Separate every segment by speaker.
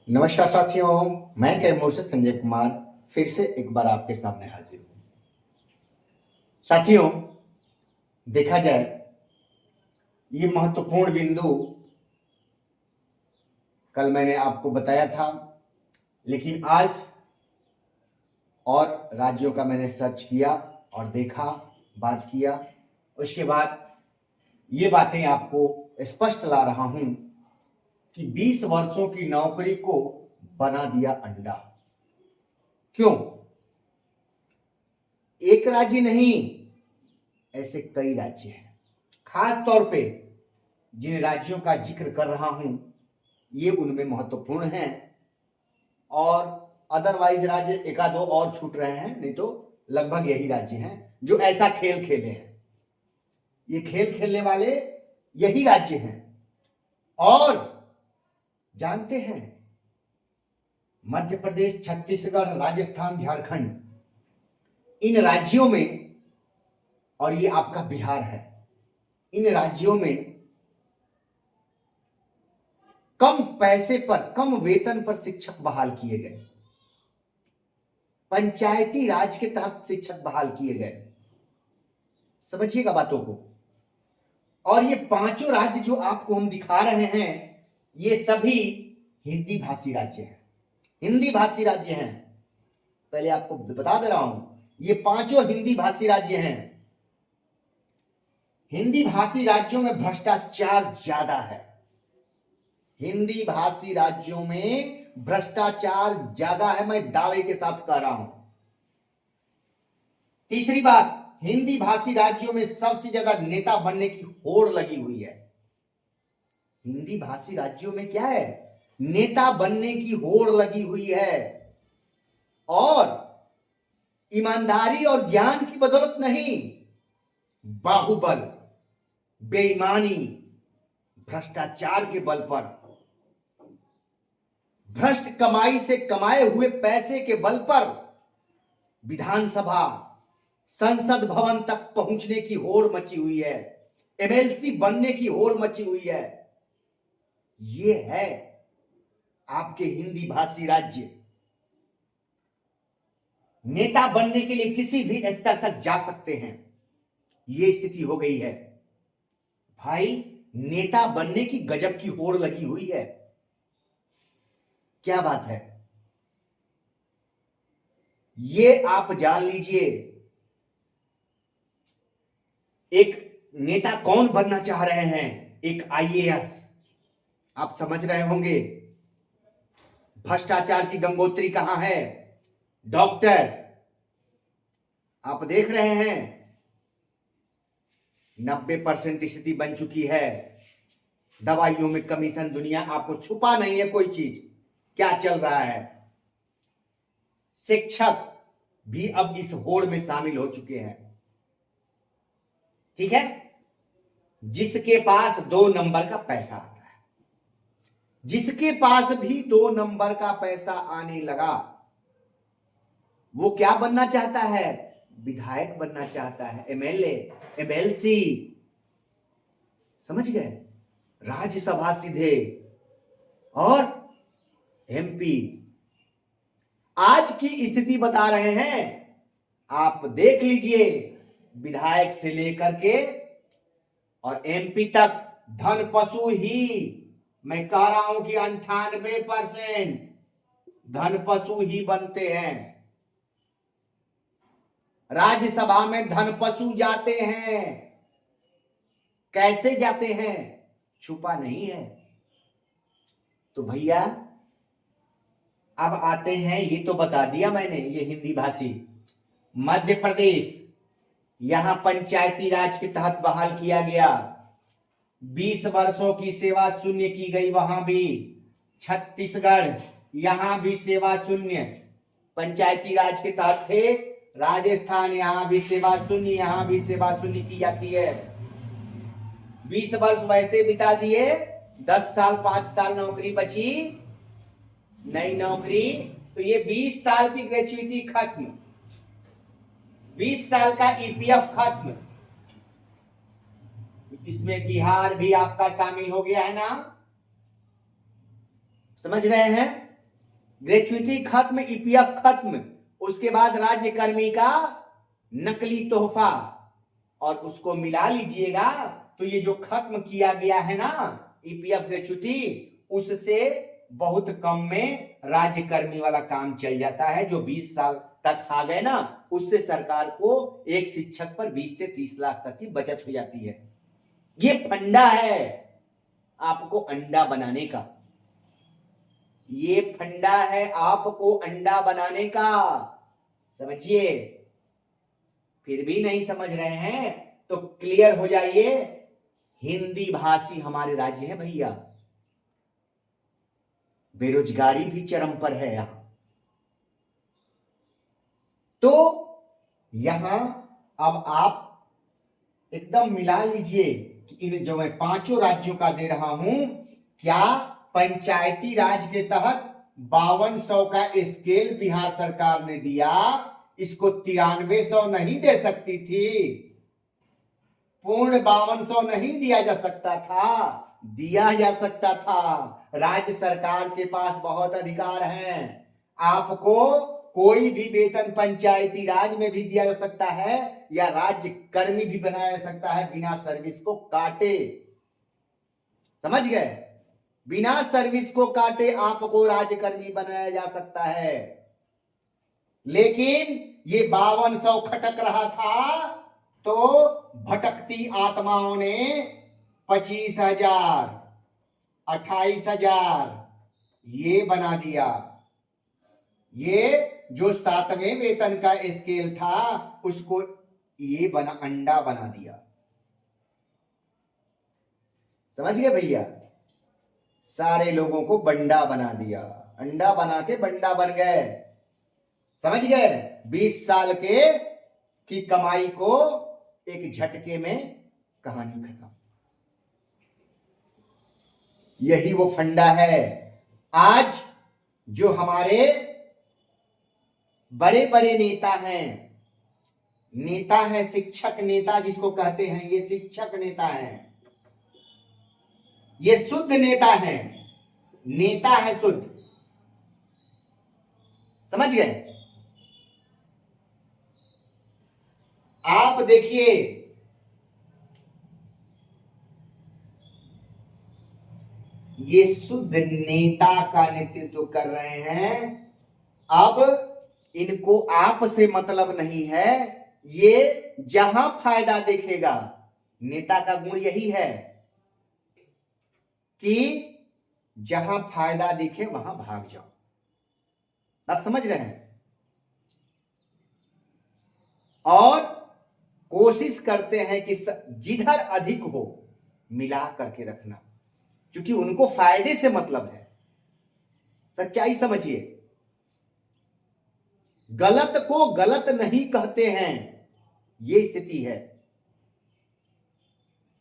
Speaker 1: नमस्कार साथियों, मैं कैमूर से संजय कुमार फिर से एक बार आपके सामने हाजिर हूँ। साथियों, देखा जाए ये महत्वपूर्ण बिंदु कल मैंने आपको बताया था, लेकिन आज और राज्यों का मैंने सर्च किया और देखा, बात किया। उसके बाद ये बातें आपको स्पष्ट ला रहा हूं कि 20 वर्षों की नौकरी को बना दिया अंडा। क्यों? एक राज्य नहीं, ऐसे कई राज्य हैं। खास तौर पे जिन राज्यों का जिक्र कर रहा हूं ये उनमें महत्वपूर्ण हैं और अदरवाइज राज्य एका दो और छूट रहे हैं, नहीं तो लगभग यही राज्य हैं जो ऐसा खेल खेले हैं। ये खेल खेलने वाले यही राज्य हैं। और जानते हैं, मध्य प्रदेश, छत्तीसगढ़, राजस्थान, झारखंड, इन राज्यों में, और ये आपका बिहार है, इन राज्यों में कम पैसे पर, कम वेतन पर शिक्षक बहाल किए गए। पंचायती राज के तहत शिक्षक बहाल किए गए। समझिएगा बातों को। और ये पांचों राज्य जो आपको हम दिखा रहे हैं ये सभी हिंदी भाषी राज्य हैं। हिंदी भाषी राज्य हैं। पहले आपको बता दे रहा हूं, ये पांचों हिंदी भाषी राज्य हैं। हिंदी भाषी राज्यों में भ्रष्टाचार ज्यादा है। हिंदी भाषी राज्यों में भ्रष्टाचार ज्यादा है, मैं दावे के साथ कह रहा हूं। तीसरी बात, हिंदी भाषी राज्यों में सबसे ज्यादा नेता बनने की होड़ लगी हुई है। हिंदी भाषी राज्यों में क्या है? नेता बनने की होड़ लगी हुई है। और ईमानदारी और ज्ञान की बदौलत नहीं, बाहुबल, बेईमानी, भ्रष्टाचार के बल पर, भ्रष्ट कमाई से कमाए हुए पैसे के बल पर विधानसभा, संसद भवन तक पहुंचने की होड़ मची हुई है। एमएलसी बनने की होड़ मची हुई है। ये है आपके हिंदी भाषी राज्य। नेता बनने के लिए किसी भी स्तर तक जा सकते हैं, ये स्थिति हो गई है। भाई, नेता बनने की गजब की होड़ लगी हुई है। क्या बात है? ये आप जान लीजिए। एक नेता कौन बनना चाह रहे हैं? एक आईएएस। आप समझ रहे होंगे भ्रष्टाचार की गंगोत्री कहां है। डॉक्टर, आप देख रहे हैं 90% स्थिति बन चुकी है। दवाइयों में कमीशन, दुनिया आपको छुपा नहीं है कोई चीज, क्या चल रहा है। शिक्षक भी अब इस होड़ में शामिल हो चुके हैं। ठीक है? जिसके पास 2 नंबर का पैसा आता है, जिसके पास भी 2 नंबर का पैसा आने लगा, वो क्या बनना चाहता है? विधायक बनना चाहता है, एमएलए, एमएलसी। समझ गए? राज्यसभा सीधे, और एमपी। आज की स्थिति बता रहे हैं, आप देख लीजिए, विधायक से लेकर के और एमपी तक धन पशु ही। मैं कह रहा हूं कि 98% धन पशु ही बनते हैं। राज्यसभा में धन पशु जाते हैं। कैसे जाते हैं? छुपा नहीं है। तो भैया, अब आते हैं, ये तो बता दिया मैंने, ये हिंदी भाषी। मध्य प्रदेश, यहां पंचायती राज के तहत बहाल किया गया। 20 वर्षों की सेवा शून्य की गई वहां भी। छत्तीसगढ़, यहां भी सेवा शून्य, पंचायती राज के तहत थे। राजस्थान, यहां भी सेवा शून्य, यहां भी सेवा शून्य की जाती है। 20 वर्ष वैसे बिता दिए, 10 साल 5 साल नौकरी बची, नई नौकरी, तो ये 20 साल की ग्रेचुइटी खत्म, 20 साल का ईपीएफ खत्म। इसमें बिहार भी आपका शामिल हो गया है ना। समझ रहे हैं? ग्रेचुइटी खत्म, ईपीएफ खत्म, उसके बाद राज्य कर्मी का नकली तोहफा, और उसको मिला लीजिएगा तो ये जो खत्म किया गया है ना ईपीएफ ग्रेचुइटी, उससे बहुत कम में राज्य कर्मी वाला काम चल जाता है। जो 20 साल तक आ गए ना, उससे सरकार को एक शिक्षक पर 20 से 30 लाख तक की बचत हो जाती है। ये फंडा है आपको अंडा बनाने का, ये फंडा है आपको अंडा बनाने का, समझिए। फिर भी नहीं समझ रहे हैं तो क्लियर हो जाइए, हिंदी भाषी हमारे राज्य है भैया, बेरोजगारी भी चरम पर है यहां। तो यहां अब आप एकदम मिला लीजिए कि इन जो मैं 5 राज्यों का दे रहा हूं, क्या पंचायती राज के तहत 5200 का स्केल बिहार सरकार ने दिया, इसको 9300 नहीं दे सकती थी? पूर्ण 5200 नहीं दिया जा सकता था? दिया जा सकता था। राज्य सरकार के पास बहुत अधिकार हैं। आपको कोई भी वेतन पंचायती राज में भी दिया जा सकता है, या राज्य कर्मी भी बनाया जा सकता है बिना सर्विस को काटे। समझ गए? बिना सर्विस को काटे आपको राज्य कर्मी बनाया जा सकता है। लेकिन ये 5200 खटक रहा था, तो भटकती आत्माओं ने 25,000, 28,000 ये बना दिया। ये जो 7वें वेतन का स्केल था, उसको ये बना अंडा बना दिया। समझ गए भैया? सारे लोगों को बंडा बना दिया, अंडा बना के बंडा बन गए। समझ गए? 20 साल के की कमाई को एक झटके में कहानी खत्म। यही वो फंडा है। आज जो हमारे बड़े बड़े नेता हैं, शिक्षक नेता जिसको कहते हैं, ये शिक्षक नेता हैं, ये शुद्ध नेता हैं, नेता है शुद्ध। समझ गए? आप देखिए, ये शुद्ध नेता का नेतृत्व कर रहे हैं। अब इनको आप से मतलब नहीं है, ये जहां फायदा देखेगा, नेता का गुण यही है कि जहां फायदा दिखे वहां भाग जाओ। आप समझ रहे हैं? और कोशिश करते हैं कि जिधर अधिक हो मिला करके रखना, क्योंकि उनको फायदे से मतलब है। सच्चाई समझिए, गलत को गलत नहीं कहते हैं, ये स्थिति है।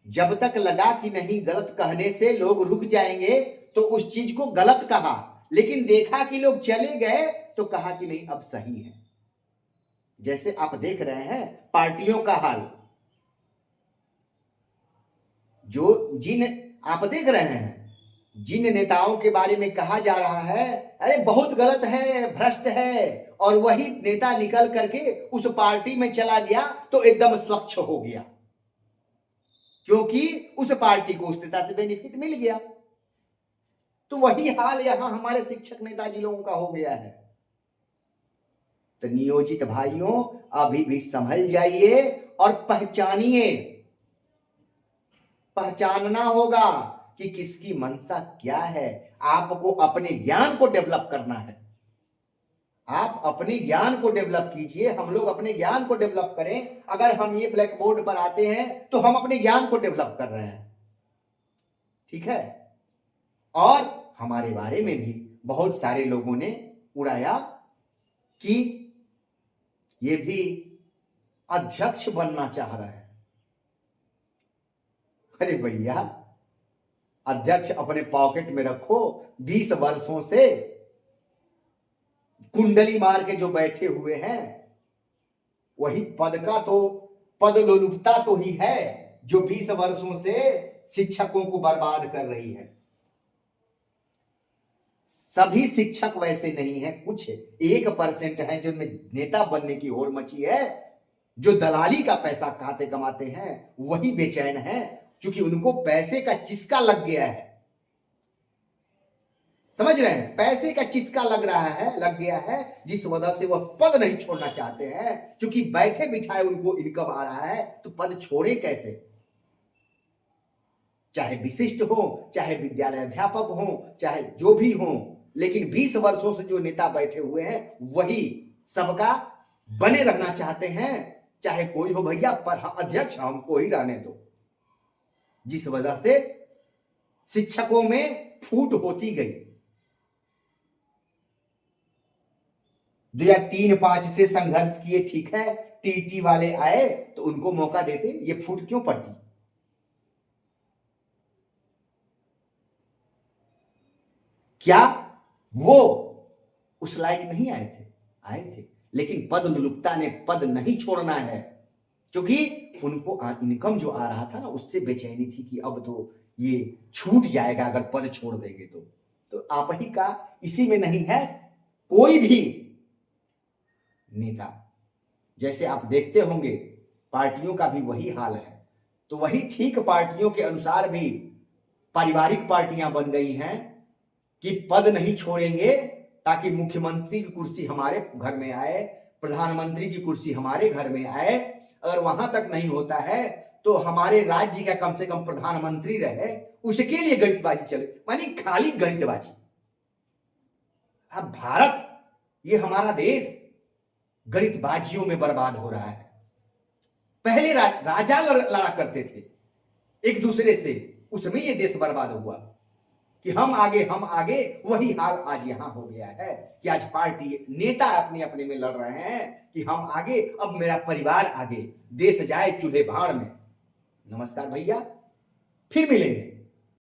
Speaker 1: जब तक लगा कि नहीं गलत कहने से लोग रुक जाएंगे, तो उस चीज को गलत कहा, लेकिन देखा कि लोग चले गए तो कहा कि नहीं अब सही है। जैसे आप देख रहे हैं पार्टियों का हाल, जिन आप देख रहे हैं, जिन नेताओं के बारे में कहा जा रहा है अरे बहुत गलत है, भ्रष्ट है, और वही नेता निकल करके उस पार्टी में चला गया तो एकदम स्वच्छ हो गया, क्योंकि उस पार्टी को उस नेता से बेनिफिट मिल गया। तो वही हाल यहां हमारे शिक्षक नेताजी लोगों का हो गया है। तो नियोजित भाइयों, अभी भी संभल जाइए और पहचानिए। पहचानना होगा कि किसकी मंशा क्या है। आपको अपने ज्ञान को डेवलप करना है। आप अपने ज्ञान को डेवलप कीजिए, हम लोग अपने ज्ञान को डेवलप करें। अगर हम ये ब्लैक बोर्ड पर आते हैं तो हम अपने ज्ञान को डेवलप कर रहे हैं, ठीक है। और हमारे बारे में भी बहुत सारे लोगों ने उड़ाया कि ये भी अध्यक्ष बनना चाह रहे हैं। अरे भैया, अध्यक्ष अपने पॉकेट में रखो। 20 वर्षों से कुंडली मार के जो बैठे हुए हैं, वही पद का तो पद लोलुपता तो ही है जो 20 वर्षों से शिक्षकों को बर्बाद कर रही है। सभी शिक्षक वैसे नहीं है, कुछ 1% है जो नेता बनने की होड़ मची है। जो दलाली का पैसा खाते कमाते हैं वही बेचैन है, क्योंकि उनको पैसे का चिस्का लग गया है। समझ रहे हैं, पैसे का चिस्का लग गया है, जिस वजह से वह पद नहीं छोड़ना चाहते हैं। क्योंकि बैठे बिठाए उनको इनकम आ रहा है, तो पद छोड़े कैसे? चाहे विशिष्ट हो, चाहे विद्यालय अध्यापक हो, चाहे जो भी हो, लेकिन 20 वर्षों से जो नेता बैठे हुए हैं वही सबका बने रहना चाहते हैं। चाहे कोई हो भैया, अध्यक्ष हमको ही रहने दो। जिस वजह से शिक्षकों में फूट होती गई। 2003-05 से संघर्ष किए, ठीक है, टीटी वाले आए तो उनको मौका देते, ये फूट क्यों पड़ती? क्या वो उस लायक नहीं आए थे? आए थे, लेकिन पद लुप्ता ने पद नहीं छोड़ना है, क्योंकि उनको इनकम जो आ रहा था ना, उससे बेचैनी थी कि अब तो ये छूट जाएगा अगर पद छोड़ देंगे तो आप ही का इसी में नहीं है कोई भी नेता। जैसे आप देखते होंगे पार्टियों का भी वही हाल है, तो वही ठीक पार्टियों के अनुसार भी पारिवारिक पार्टियां बन गई हैं कि पद नहीं छोड़ेंगे ताकि मुख्यमंत्री की कुर्सी हमारे घर में आए, प्रधानमंत्री की कुर्सी हमारे घर में आए। अगर वहां तक नहीं होता है तो हमारे राज्य का कम से कम प्रधानमंत्री रहे, उसके लिए गणितबाजी चले, मानी खाली गणितबाजी। अब भारत, ये हमारा देश गणितबाजियों में बर्बाद हो रहा है। पहले राजा लड़ा करते थे एक दूसरे से, उसमें ये देश बर्बाद हुआ कि हम आगे, वही हाल आज यहां हो गया है कि आज पार्टी नेता अपने अपने में लड़ रहे हैं कि हम आगे, अब मेरा परिवार आगे, देश जाए चूल्हे भाड़ में। नमस्कार भैया, फिर मिलेंगे।